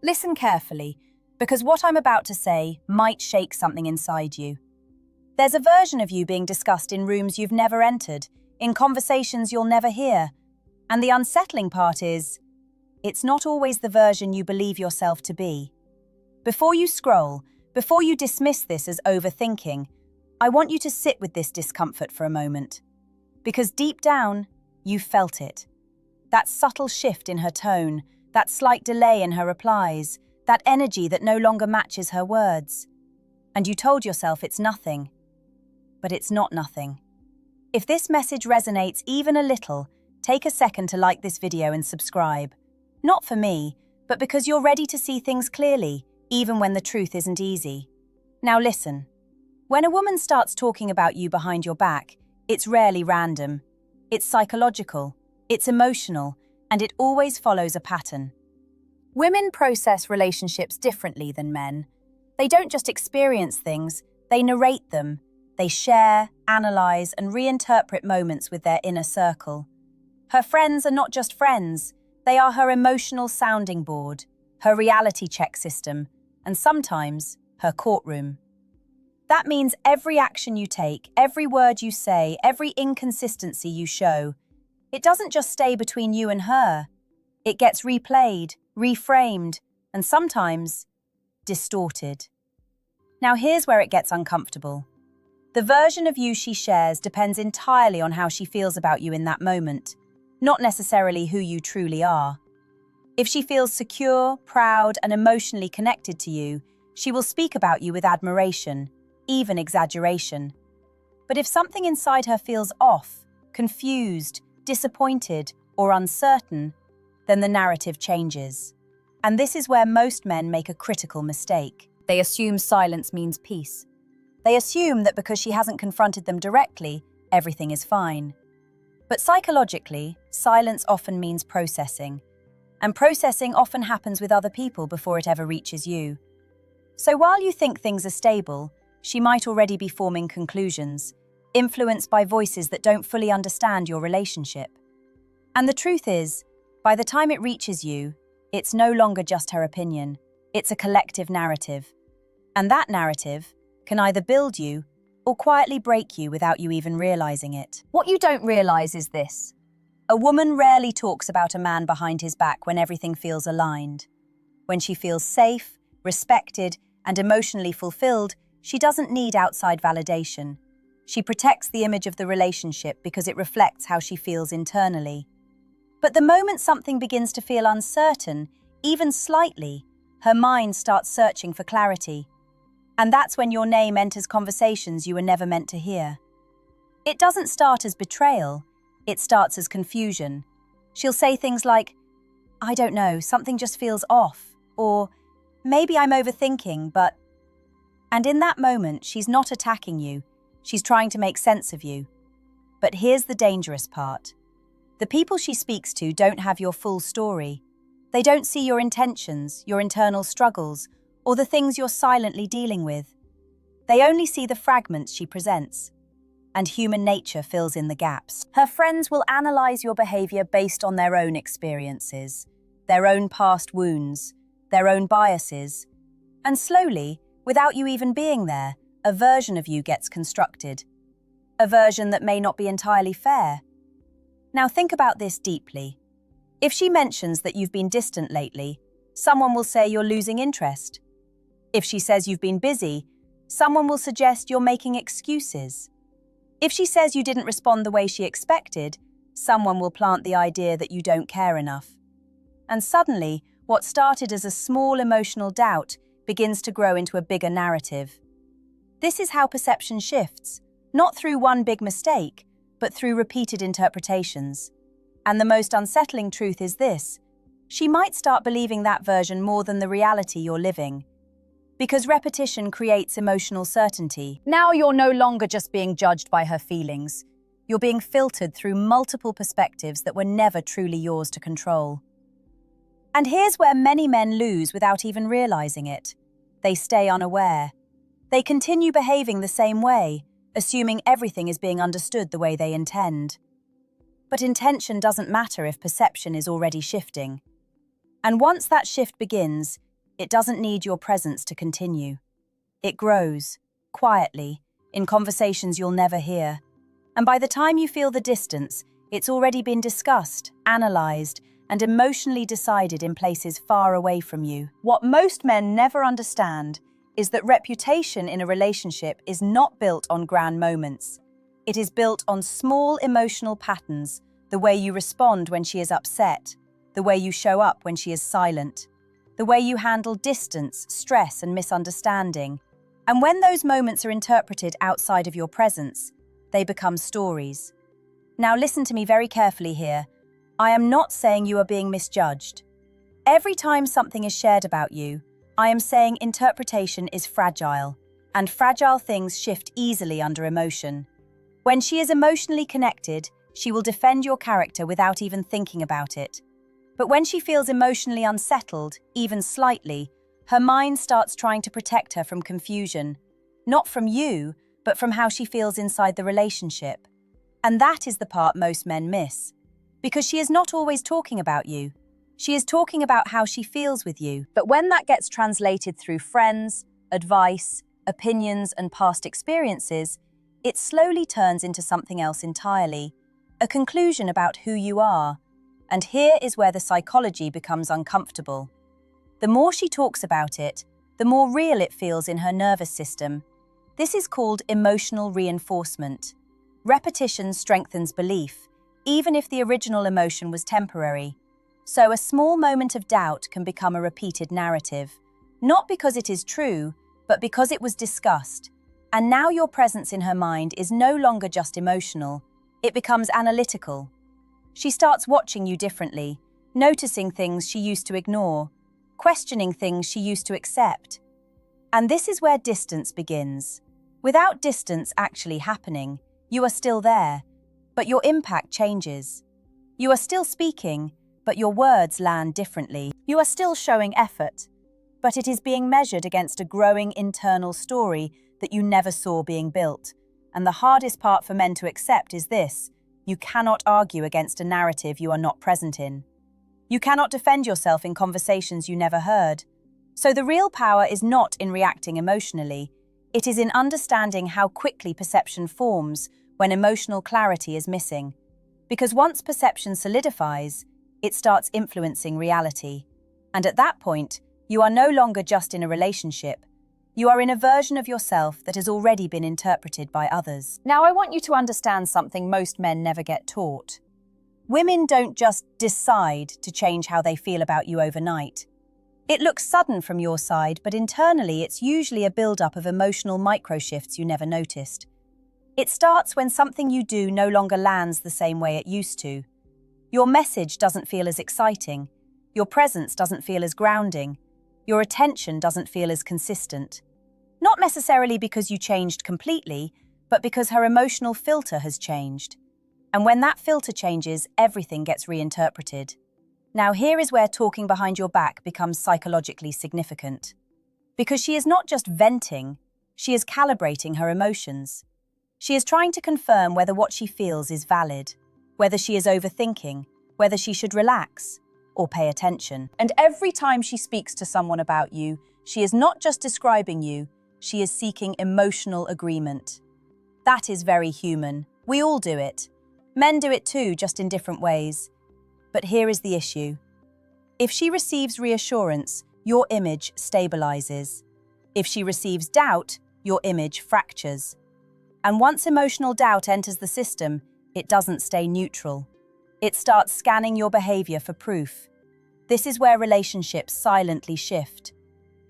Listen carefully, because what I'm about to say might shake something inside you. There's a version of you being discussed in rooms you've never entered, in conversations you'll never hear. And the unsettling part is, it's not always the version you believe yourself to be. Before you scroll, before you dismiss this as overthinking, I want you to sit with this discomfort for a moment. Because deep down, you felt it. That subtle shift in her tone, that slight delay in her replies, that energy that no longer matches her words. And you told yourself it's nothing. But it's not nothing. If this message resonates even a little, take a second to like this video and subscribe. Not for me, but because you're ready to see things clearly, even when the truth isn't easy. Now listen. When a woman starts talking about you behind your back, it's rarely random. It's psychological, it's emotional, and it always follows a pattern. Women process relationships differently than men. They don't just experience things, they narrate them. They share, analyze, and reinterpret moments with their inner circle. Her friends are not just friends, they are her emotional sounding board, her reality check system, and sometimes her courtroom. That means every action you take, every word you say, every inconsistency you show, it doesn't just stay between you and her. It gets replayed, reframed, and sometimes distorted. Now here's where it gets uncomfortable. The version of you she shares depends entirely on how she feels about you in that moment, not necessarily who you truly are. If she feels secure, proud, and emotionally connected to you, she will speak about you with admiration, even exaggeration. But if something inside her feels off, confused, disappointed, or uncertain, then the narrative changes. And this is where most men make a critical mistake. They assume silence means peace. They assume that because she hasn't confronted them directly, everything is fine. But psychologically, silence often means processing. And processing often happens with other people before it ever reaches you. So while you think things are stable, she might already be forming conclusions, influenced by voices that don't fully understand your relationship. And the truth is, by the time it reaches you, it's no longer just her opinion, it's a collective narrative. And that narrative can either build you or quietly break you without you even realizing it. What you don't realize is this. A woman rarely talks about a man behind his back when everything feels aligned. When she feels safe, respected, and emotionally fulfilled, she doesn't need outside validation. She protects the image of the relationship because it reflects how she feels internally. But the moment something begins to feel uncertain, even slightly, her mind starts searching for clarity. And that's when your name enters conversations you were never meant to hear. It doesn't start as betrayal, it starts as confusion. She'll say things like, "I don't know, something just feels off," or "Maybe I'm overthinking, but..." And in that moment, she's not attacking you, she's trying to make sense of you. But here's the dangerous part. The people she speaks to don't have your full story. They don't see your intentions, your internal struggles, or the things you're silently dealing with. They only see the fragments she presents, and human nature fills in the gaps. Her friends will analyze your behavior based on their own experiences, their own past wounds, their own biases, and slowly, without you even being there, a version of you gets constructed. A version that may not be entirely fair. Now think about this deeply. If she mentions that you've been distant lately, someone will say you're losing interest. If she says you've been busy, someone will suggest you're making excuses. If she says you didn't respond the way she expected, someone will plant the idea that you don't care enough. And suddenly, what started as a small emotional doubt begins to grow into a bigger narrative. This is how perception shifts, not through one big mistake, but through repeated interpretations. And the most unsettling truth is this: she might start believing that version more than the reality you're living. Because repetition creates emotional certainty. Now you're no longer just being judged by her feelings. You're being filtered through multiple perspectives that were never truly yours to control. And here's where many men lose without even realizing it. They stay unaware. They continue behaving the same way, assuming everything is being understood the way they intend. But intention doesn't matter if perception is already shifting. And once that shift begins, It doesn't need your presence to continue. It grows, quietly, in conversations you'll never hear. And by the time you feel the distance, it's already been discussed, analysed, and emotionally decided in places far away from you. What most men never understand is that reputation in a relationship is not built on grand moments. It is built on small emotional patterns, the way you respond when she is upset, the way you show up when she is silent, the way you handle distance, stress, and misunderstanding. And when those moments are interpreted outside of your presence, they become stories. Now listen to me very carefully here. I am not saying you are being misjudged. Every time something is shared about you, I am saying interpretation is fragile, and fragile things shift easily under emotion. When she is emotionally connected, she will defend your character without even thinking about it. But when she feels emotionally unsettled, even slightly, her mind starts trying to protect her from confusion, not from you, but from how she feels inside the relationship. And that is the part most men miss. Because she is not always talking about you. She is talking about how she feels with you. But when that gets translated through friends, advice, opinions, and past experiences, it slowly turns into something else entirely, a conclusion about who you are. And here is where the psychology becomes uncomfortable. The more she talks about it, the more real it feels in her nervous system. This is called emotional reinforcement. Repetition strengthens belief, even if the original emotion was temporary. So a small moment of doubt can become a repeated narrative, not because it is true, but because it was discussed. And now your presence in her mind is no longer just emotional, it becomes analytical. She starts watching you differently, noticing things she used to ignore, questioning things she used to accept. And this is where distance begins. Without distance actually happening, you are still there, but your impact changes. You are still speaking, but your words land differently. You are still showing effort, but it is being measured against a growing internal story that you never saw being built. And the hardest part for men to accept is this: you cannot argue against a narrative you are not present in. You cannot defend yourself in conversations you never heard. So the real power is not in reacting emotionally, it is in understanding how quickly perception forms when emotional clarity is missing. Because once perception solidifies, it starts influencing reality. And at that point, you are no longer just in a relationship. You are in a version of yourself that has already been interpreted by others. Now I want you to understand something most men never get taught. Women don't just decide to change how they feel about you overnight. It looks sudden from your side, but internally it's usually a build-up of emotional micro-shifts you never noticed. It starts when something you do no longer lands the same way it used to. Your message doesn't feel as exciting. Your presence doesn't feel as grounding. Your attention doesn't feel as consistent. Not necessarily because you changed completely, but because her emotional filter has changed. And when that filter changes, everything gets reinterpreted. Now here is where talking behind your back becomes psychologically significant. Because she is not just venting, she is calibrating her emotions. She is trying to confirm whether what she feels is valid, whether she is overthinking, whether she should relax or pay attention. And every time she speaks to someone about you, she is not just describing you, she is seeking emotional agreement. That is very human. We all do it. Men do it too, just in different ways. But here is the issue. If she receives reassurance, your image stabilizes. If she receives doubt, your image fractures. And once emotional doubt enters the system, it doesn't stay neutral. It starts scanning your behavior for proof. This is where relationships silently shift.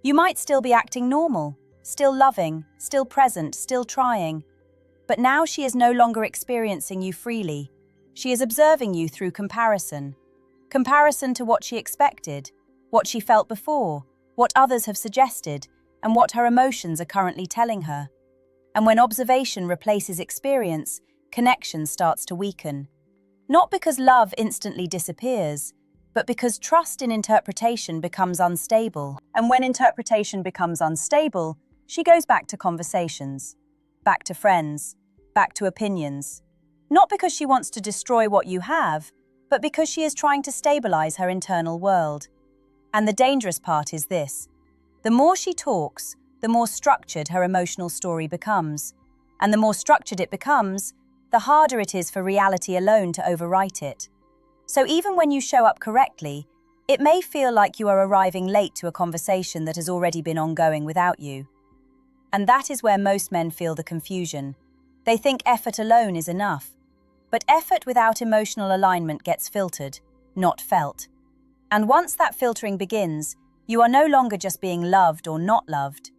You might still be acting normal, still loving, still present, still trying. But now she is no longer experiencing you freely. She is observing you through comparison. Comparison to what she expected, what she felt before, what others have suggested, and what her emotions are currently telling her. And when observation replaces experience, connection starts to weaken. Not because love instantly disappears, but because trust in interpretation becomes unstable. And when interpretation becomes unstable, she goes back to conversations, back to friends, back to opinions. Not because she wants to destroy what you have, but because she is trying to stabilize her internal world. And the dangerous part is this: The more she talks, the more structured her emotional story becomes. And the more structured it becomes, the harder it is for reality alone to overwrite it. So even when you show up correctly, it may feel like you are arriving late to a conversation that has already been ongoing without you. And that is where most men feel the confusion. They think effort alone is enough. But effort without emotional alignment gets filtered, not felt. And once that filtering begins, you are no longer just being loved or not loved.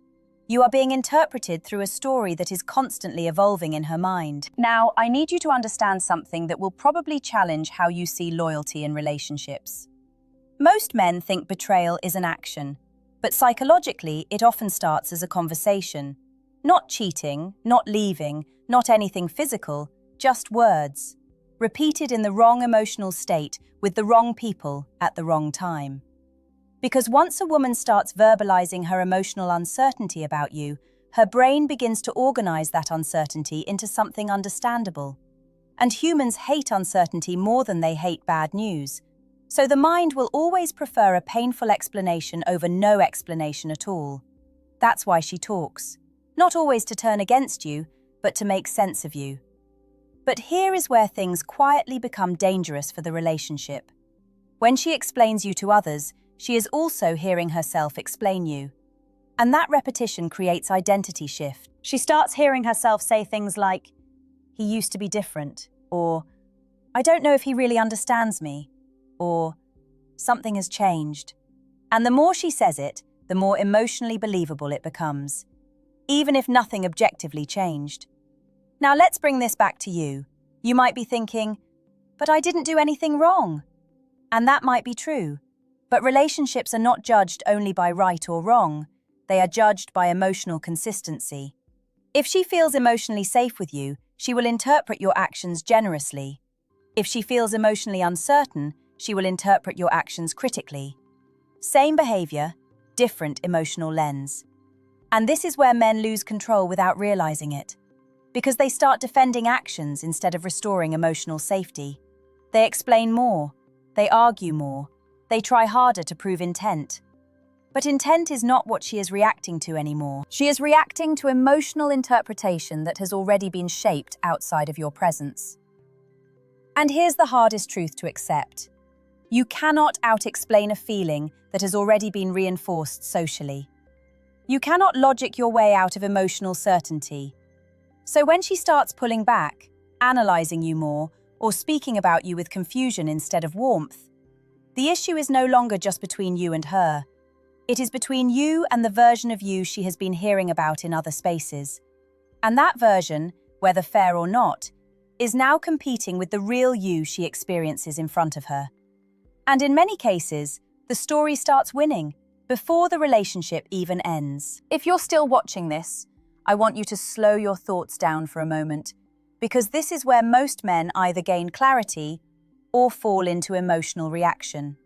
You are being interpreted through a story that is constantly evolving in her mind. Now, I need you to understand something that will probably challenge how you see loyalty in relationships. Most men think betrayal is an action, but psychologically, it often starts as a conversation. Not cheating, not leaving, not anything physical, just words, repeated in the wrong emotional state with the wrong people at the wrong time. Because once a woman starts verbalizing her emotional uncertainty about you, her brain begins to organize that uncertainty into something understandable. And humans hate uncertainty more than they hate bad news. So the mind will always prefer a painful explanation over no explanation at all. That's why she talks. Not always to turn against you, but to make sense of you. But here is where things quietly become dangerous for the relationship. When she explains you to others, she is also hearing herself explain you. And that repetition creates identity shift. She starts hearing herself say things like, "He used to be different," or "I don't know if he really understands me," or "Something has changed." And the more she says it, the more emotionally believable it becomes, even if nothing objectively changed. Now let's bring this back to you. You might be thinking, "But I didn't do anything wrong." And that might be true. But relationships are not judged only by right or wrong. They are judged by emotional consistency. If she feels emotionally safe with you, she will interpret your actions generously. If she feels emotionally uncertain, she will interpret your actions critically. Same behavior, different emotional lens. And this is where men lose control without realizing it. Because they start defending actions instead of restoring emotional safety. They explain more. They argue more. They try harder to prove intent. But intent is not what she is reacting to anymore. She is reacting to emotional interpretation that has already been shaped outside of your presence. And here's the hardest truth to accept. You cannot out-explain a feeling that has already been reinforced socially. You cannot logic your way out of emotional certainty. So when she starts pulling back, analyzing you more, or speaking about you with confusion instead of warmth, the issue is no longer just between you and her. It is between you and the version of you she has been hearing about in other spaces. And that version, whether fair or not, is now competing with the real you she experiences in front of her. And in many cases, the story starts winning before the relationship even ends. If you're still watching this, I want you to slow your thoughts down for a moment, because this is where most men either gain clarity or fall into emotional reaction.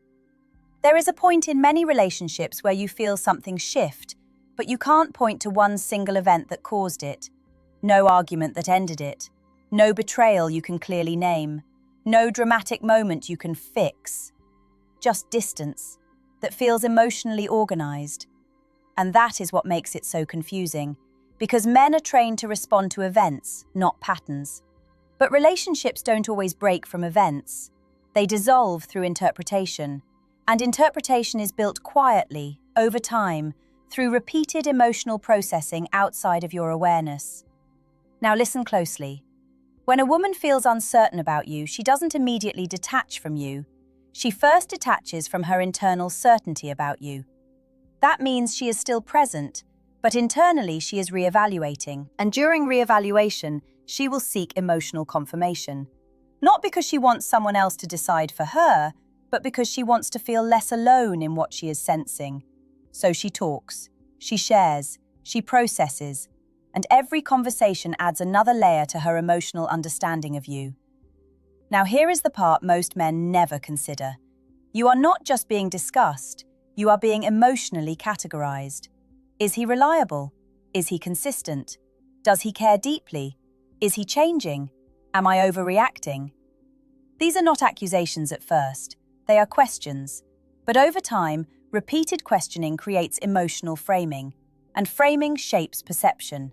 There is a point in many relationships where you feel something shift, but you can't point to one single event that caused it. No argument that ended it. No betrayal you can clearly name. No dramatic moment you can fix. Just distance that feels emotionally organized. And that is what makes it so confusing, because men are trained to respond to events, not patterns. But relationships don't always break from events. They dissolve through interpretation. And interpretation is built quietly, over time, through repeated emotional processing outside of your awareness. Now listen closely. When a woman feels uncertain about you, she doesn't immediately detach from you. She first detaches from her internal certainty about you. That means she is still present, but internally she is reevaluating. And during reevaluation, she will seek emotional confirmation. Not because she wants someone else to decide for her, but because she wants to feel less alone in what she is sensing. So she talks, she shares, she processes, and every conversation adds another layer to her emotional understanding of you. Now here is the part most men never consider. You are not just being discussed, you are being emotionally categorized. Is he reliable? Is he consistent? Does he care deeply? Is he changing? Am I overreacting? These are not accusations at first. They are questions. But over time, repeated questioning creates emotional framing, and framing shapes perception.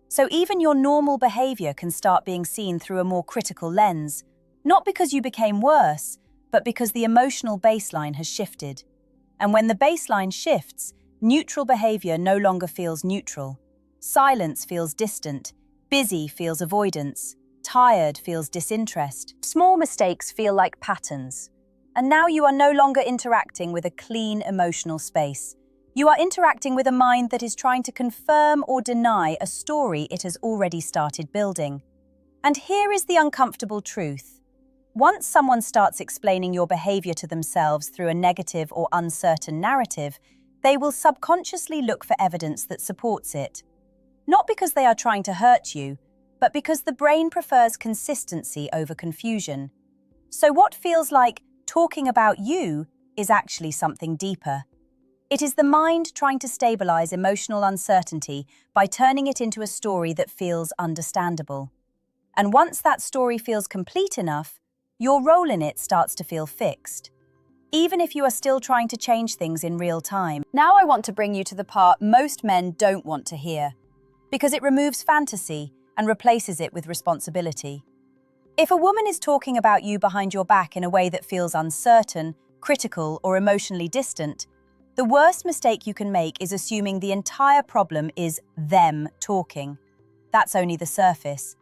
So even your normal behavior can start being seen through a more critical lens, not because you became worse, but because the emotional baseline has shifted. And when the baseline shifts, neutral behavior no longer feels neutral. Silence feels distant, busy feels avoidance, tired feels disinterest. Small mistakes feel like patterns. And now you are no longer interacting with a clean emotional space. You are interacting with a mind that is trying to confirm or deny a story it has already started building. And here is the uncomfortable truth. Once someone starts explaining your behavior to themselves through a negative or uncertain narrative, they will subconsciously look for evidence that supports it. Not because they are trying to hurt you, but because the brain prefers consistency over confusion. So what feels like talking about you is actually something deeper. It is the mind trying to stabilize emotional uncertainty by turning it into a story that feels understandable. And once that story feels complete enough, your role in it starts to feel fixed, even if you are still trying to change things in real time. Now I want to bring you to the part most men don't want to hear, because it removes fantasy and replaces it with responsibility. If a woman is talking about you behind your back in a way that feels uncertain, critical, or emotionally distant, the worst mistake you can make is assuming the entire problem is them talking. That's only the surface.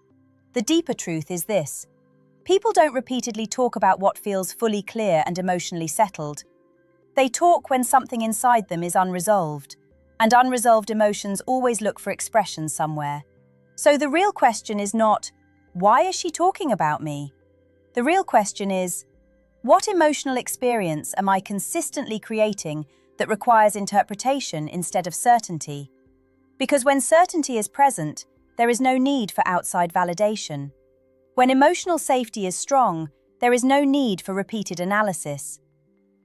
The deeper truth is this. People don't repeatedly talk about what feels fully clear and emotionally settled. They talk when something inside them is unresolved, and unresolved emotions always look for expression somewhere. So the real question is not, why is she talking about me? The real question is, what emotional experience am I consistently creating that requires interpretation instead of certainty? Because when certainty is present, there is no need for outside validation. When emotional safety is strong, there is no need for repeated analysis.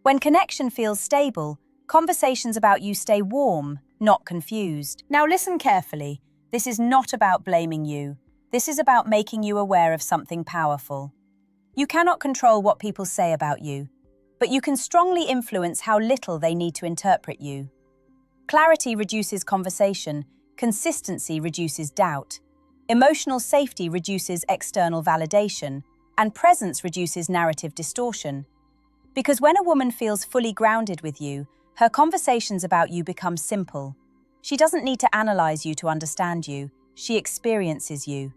When connection feels stable, conversations about you stay warm, not confused. Now listen carefully. This is not about blaming you. This is about making you aware of something powerful. You cannot control what people say about you, but you can strongly influence how little they need to interpret you. Clarity reduces conversation, consistency reduces doubt, emotional safety reduces external validation, and presence reduces narrative distortion. Because when a woman feels fully grounded with you, her conversations about you become simple. She doesn't need to analyze you to understand you, she experiences you.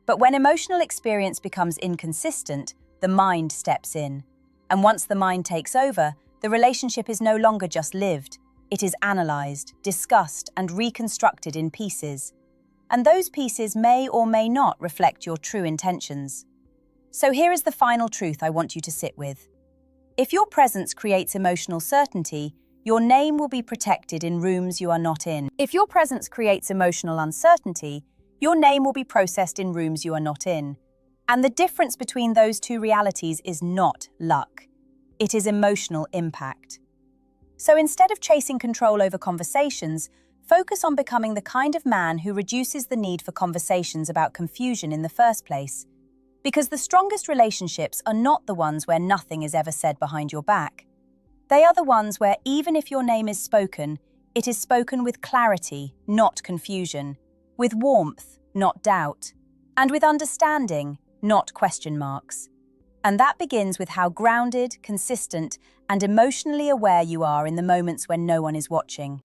But when emotional experience becomes inconsistent, the mind steps in. And once the mind takes over, the relationship is no longer just lived. It is analyzed, discussed, and reconstructed in pieces. And those pieces may or may not reflect your true intentions. So here is the final truth I want you to sit with. If your presence creates emotional certainty, your name will be protected in rooms you are not in. If your presence creates emotional uncertainty, your name will be processed in rooms you are not in. And the difference between those two realities is not luck. It is emotional impact. So instead of chasing control over conversations, focus on becoming the kind of man who reduces the need for conversations about confusion in the first place. Because the strongest relationships are not the ones where nothing is ever said behind your back. They are the ones where even if your name is spoken, it is spoken with clarity, not confusion, with warmth, not doubt, and with understanding, not question marks. And that begins with how grounded, consistent, and emotionally aware you are in the moments when no one is watching.